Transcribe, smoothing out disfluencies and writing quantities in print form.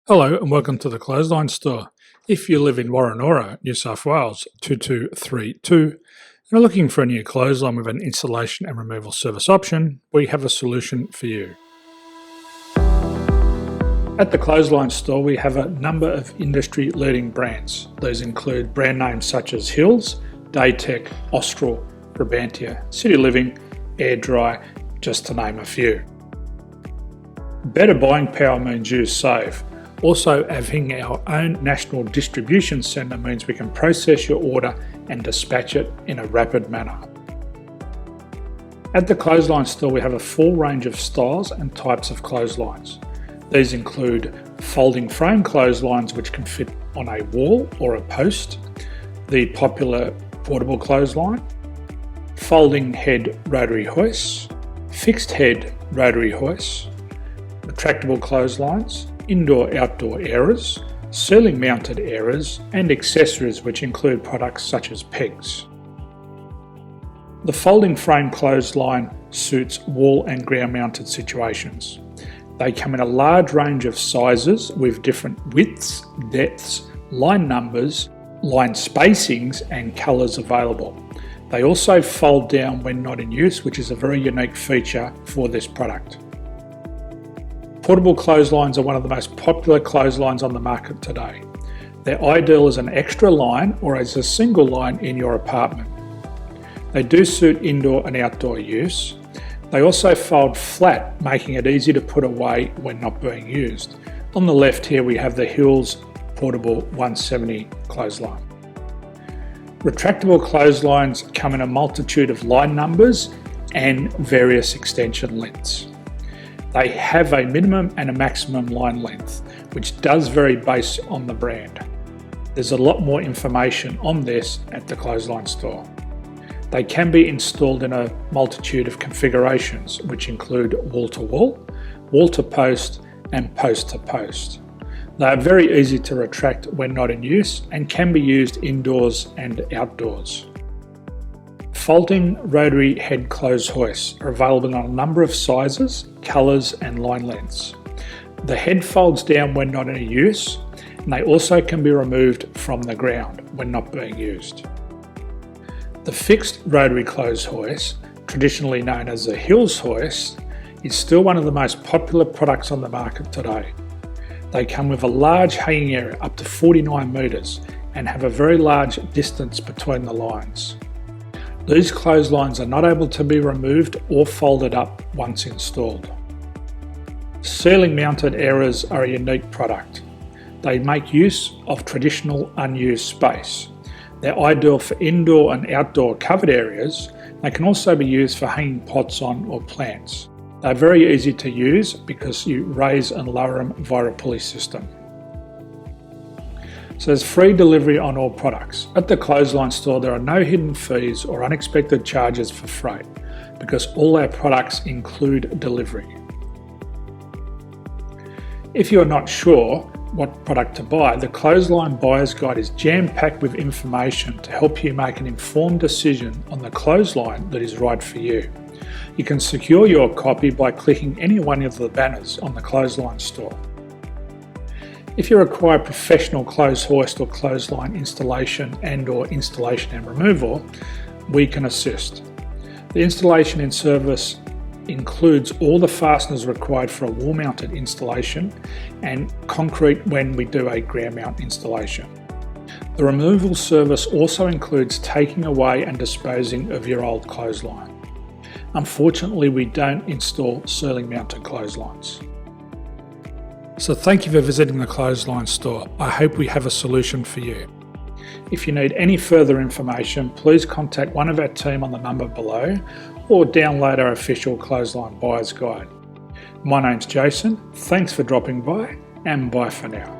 Hello and welcome to the Clothesline Store. If you live in Woronora, New South Wales 2232 and are looking for a new clothesline with an installation and removal service option, we have a solution for you. At the Clothesline Store we have a number of industry leading brands. These include brand names such as Hills, Daytech, Austral, Brabantia, City Living, Air Dry, just to name a few. Better buying power means you save. Also, having our own national distribution centre means we can process your order and dispatch it in a rapid manner. At the Clothesline Store we have a full range of styles and types of clotheslines. These include folding frame clotheslines which can fit on a wall or a post, the popular portable clothesline, folding head rotary hoists, fixed head rotary hoists, retractable clotheslines, indoor-outdoor airers, ceiling mounted airers and accessories which include products such as pegs. The folding frame clothesline suits wall and ground mounted situations. They come in a large range of sizes with different widths, depths, line numbers, line spacings and colours available. They also fold down when not in use, which is a very unique feature for this product. Portable clotheslines are one of the most popular clotheslines on the market today. They're ideal as an extra line or as a single line in your apartment. They do suit indoor and outdoor use. They also fold flat, making it easy to put away when not being used. On the left here we have the Hills Portable 170 clothesline. Retractable clotheslines come in a multitude of line numbers and various extension lengths. They have a minimum and a maximum line length, which does vary based on the brand. There's a lot more information on this at the Clothesline Store. They can be installed in a multitude of configurations, which include wall-to-wall, wall-to-post and post-to-post. They are very easy to retract when not in use and can be used indoors and outdoors. Folding rotary head clothes hoists are available in a number of sizes, colours and line lengths. The head folds down when not in use and they also can be removed from the ground when not being used. The fixed rotary clothes hoist, traditionally known as the Hills hoist, is still one of the most popular products on the market today. They come with a large hanging area up to 49 metres and have a very large distance between the lines. These clotheslines are not able to be removed or folded up once installed. Ceiling mounted airers are a unique product. They make use of traditional unused space. They're ideal for indoor and outdoor covered areas. They can also be used for hanging pots on or plants. They're very easy to use because you raise and lower them via a pulley system. So there's free delivery on all products. At the Clothesline Store there are no hidden fees or unexpected charges for freight because all our products include delivery. If you are not sure what product to buy, the Clothesline Buyer's Guide is jam-packed with information to help you make an informed decision on the clothesline that is right for you. You can secure your copy by clicking any one of the banners on the Clothesline Store. If you require professional clothes hoist or clothesline installation and/or installation and removal, we can assist. The installation and service includes all the fasteners required for a wall-mounted installation and concrete when we do a ground mount installation. The removal service also includes taking away and disposing of your old clothesline. Unfortunately, we don't install ceiling mounted clotheslines. So thank you for visiting the Clothesline Store. I hope we have a solution for you. If you need any further information, please contact one of our team on the number below or download our official Clothesline Buyer's Guide. My name's Jason, thanks for dropping by and bye for now.